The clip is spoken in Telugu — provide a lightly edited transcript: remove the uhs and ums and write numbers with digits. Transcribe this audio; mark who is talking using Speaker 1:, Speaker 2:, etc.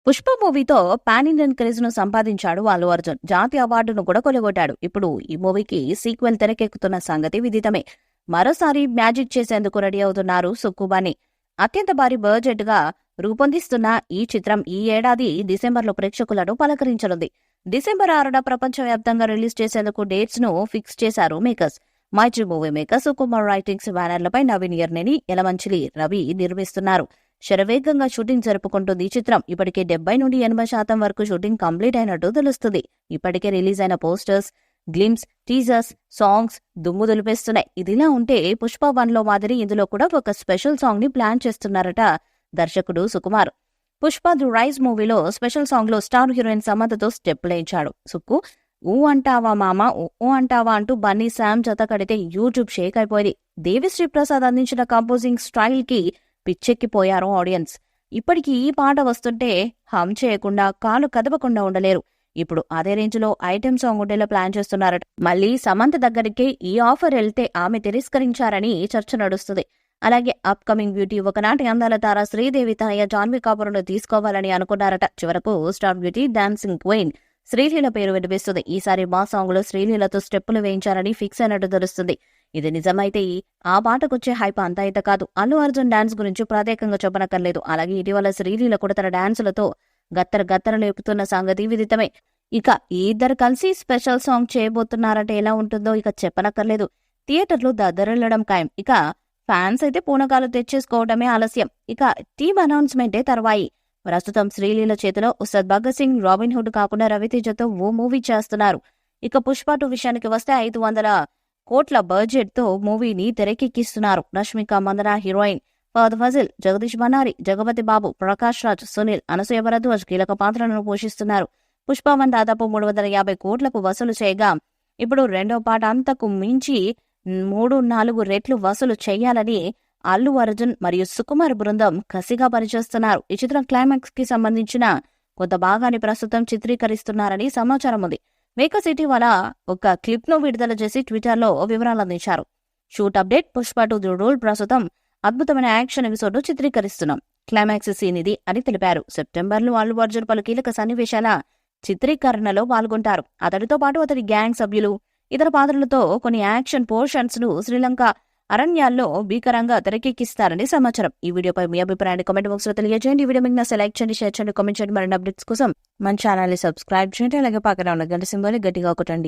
Speaker 1: పుష్ప మూవీతో పాన్ ఇండియన్ క్రేజ్ ను సంపాదించాడు అల్లు అర్జున్. జాతీయ అవార్డును కూడా కొలగొట్టాడు. ఇప్పుడు ఈ మూవీకి సీక్వెల్ తెరకెక్కుతున్న సంగతి విదితమే. మరోసారి మ్యాజిక్ చేసేందుకు రెడీ అవుతున్నారు సుక్కుబాని. అత్యంత భారీ బడ్జెట్ గా రూపొందిస్తున్న ఈ చిత్రం ఈ ఏడాది డిసెంబర్లో ప్రేక్షకులను పలకరించనుంది. డిసెంబర్ 6న ప్రపంచవ్యాప్తంగా రిలీజ్ చేసేందుకు డేట్స్ ను ఫిక్స్ చేశారు makers. Mythri movie makers, Sukumar writings బ్యానర్లపై నవీన్ ఎర్నేని, యలమంచిలి రవి నిర్మిస్తున్నారు. శరవేగంగా షూటింగ్ జరుపుకుంటుంది ఈ చిత్రం. ఇప్పటికే 70 నుండి 80% వరకు షూటింగ్ కంప్లీట్ అయినట్టు తెలుస్తుంది. ఇప్పటికే రిలీజ్ అయిన పోస్టర్స్, గ్లిమ్స్, టీజర్స్, సాంగ్స్ దుమ్ము దులిపేస్తున్నాయి. ఇదిలా ఉంటే పుష్ప 1లో మాదిరి ఇందులో కూడా ఒక స్పెషల్ సాంగ్ ని ప్లాన్ చేస్తున్నారట దర్శకుడు సుకుమార్. పుష్ప ది రైజ్ మూవీలో స్పెషల్ సాంగ్ లో స్టార్ హీరోయిన్ సమంతతో స్టెప్లేయించాడు సుక్కు. ఊ అంటావా మామ, ఊ అంటావా అంటూ బన్నీ శామ్ జత కడితే యూట్యూబ్ షేక్ అయిపోయింది. దేవిశ్రీ ప్రసాద్ అందించిన కంపోజింగ్ స్టైల్ కి పిచ్చెక్కిపోయారు ఆడియన్స్. ఇప్పటికి ఈ పాట వస్తుంటే హమ్ చేయకుండా, కాలు కదపకుండా ఉండలేరు. ఇప్పుడు అదే రేంజ్ లో ఐటెం సాంగ్ ఉండేలా ప్లాన్ చేస్తున్నారట. మళ్ళీ సమంత దగ్గరికి ఈ ఆఫర్ వెళ్తే ఆమె తిరస్కరించారని చర్చ నడుస్తుంది. అలాగే అప్ కమింగ్ బ్యూటీ ఒకనాటి అందాల తార శ్రీదేవి తనయ్య జాన్వీ కపూర్ను తీసుకోవాలని అనుకున్నారట. చివరకు star beauty dancing queen Sreeleela పేరు వినిపిస్తుంది. ఈసారి మా సాంగ్ లో శ్రీలీలతో స్టెప్పులు వేయించారని ఫిక్స్ అయినట్టు తెలుస్తుంది. ఇది నిజమైతే ఆ పాటకొచ్చే హైప్ అంతా ఇంత కాదు. అల్లు అర్జున్ డాన్స్ గురించి ప్రత్యేకంగా చెప్పనక్కర్లేదు. అలాగే ఇటీవల శ్రీలీల కూడా తన డాన్సులతో గత్తర లేపుతున్న సంగతి విదితమే. ఇక ఈ ఇద్దరు కలిసి స్పెషల్ సాంగ్ చేయబోతున్నారంటే ఎలా ఉంటుందో ఇక చెప్పనక్కర్లేదు. థియేటర్లు దద్దరిల్లడం ఖాయం. ఇక ఫ్యాన్స్ అయితే పూనకాలు తెచ్చేసుకోవడమే ఆలస్యం. ఇక టీమ్ అనౌన్స్మెంటే తర్వాయి. ప్రస్తుతం శ్రీలీల చేతిలో ఉస్తాద్ భగత్ సింగ్, రాబిన్ హుడ్ కాకుండా రవితేజతో ఓ మూవీ చేస్తున్నారు. ఇక పుష్ప 2 విషయానికి వస్తే 500 కోట్ల బడ్జెట్ తో మూవీని తెరకెక్కిస్తున్నారు. రష్మిక మందన హీరోయిన్, ఫహద్ ఫజిల్, జగదీష్ బనారి, జగపతి బాబు, ప్రకాష్ రాజ్, సునీల్, అనసూయ భరద్వాజ్ కీలక పాత్రలను పోషిస్తున్నారు. పుష్ప 1 దాదాపు 350 కోట్లకు వసూలు చేయగా ఇప్పుడు రెండో పాట అంతకు మించి 3-4 రెట్లు వసూలు చేయాలని అల్లు అర్జున్ మరియు సుకుమార్ బృందం కసిగా పనిచేస్తున్నారు. ఈ చిత్రం క్లైమాక్స్ కి సంబంధించిన కొంత భాగాన్ని ప్రస్తుతం చిత్రీకరిస్తున్నారని సమాచారం ఉంది. మేకర్స్ ఇటీవల ఒక క్లిప్ ను విడుదల చేసి ట్విట్టర్లో వివరాలు అందించారు. Shoot update: Pushpa 2 the rule ప్రస్తుతం అద్భుతమైన యాక్షన్ ఎపిసోడ్ ను చిత్రీకరిస్తున్నాం. క్లైమాక్స్ సీన్ ఇది అని తెలిపారు. సెప్టెంబర్లో అల్లు అర్జున్ పలు కీలక సన్నివేశాల చిత్రీకరణలో పాల్గొంటారు. అతడితో పాటు అతడి గ్యాంగ్ సభ్యులు, ఇతర పాత్రలతో కొన్ని యాక్షన్ పోర్షన్స్ ను శ్రీలంక అరణ్యాల్లో భీకరంగా తెరకెక్కిస్తారని సమాచారం. ఈ వీడియోపై మీ అభిప్రాయాన్ని కామెంట్ బాక్స్ లో తెలియజేయండి. ఈ వీడియో మీకు నచ్చితే లైక్ చేయండి, షేర్ చేయండి, కామెంట్ చేయండి. మరిన్ని అప్డేట్స్ కోసం మన ఛానల్ ని సబ్స్క్రైబ్ చేయండి. అలాగే పక్కన ఉన్న గంట సింబల్ ని గట్టిగా కొట్టండి.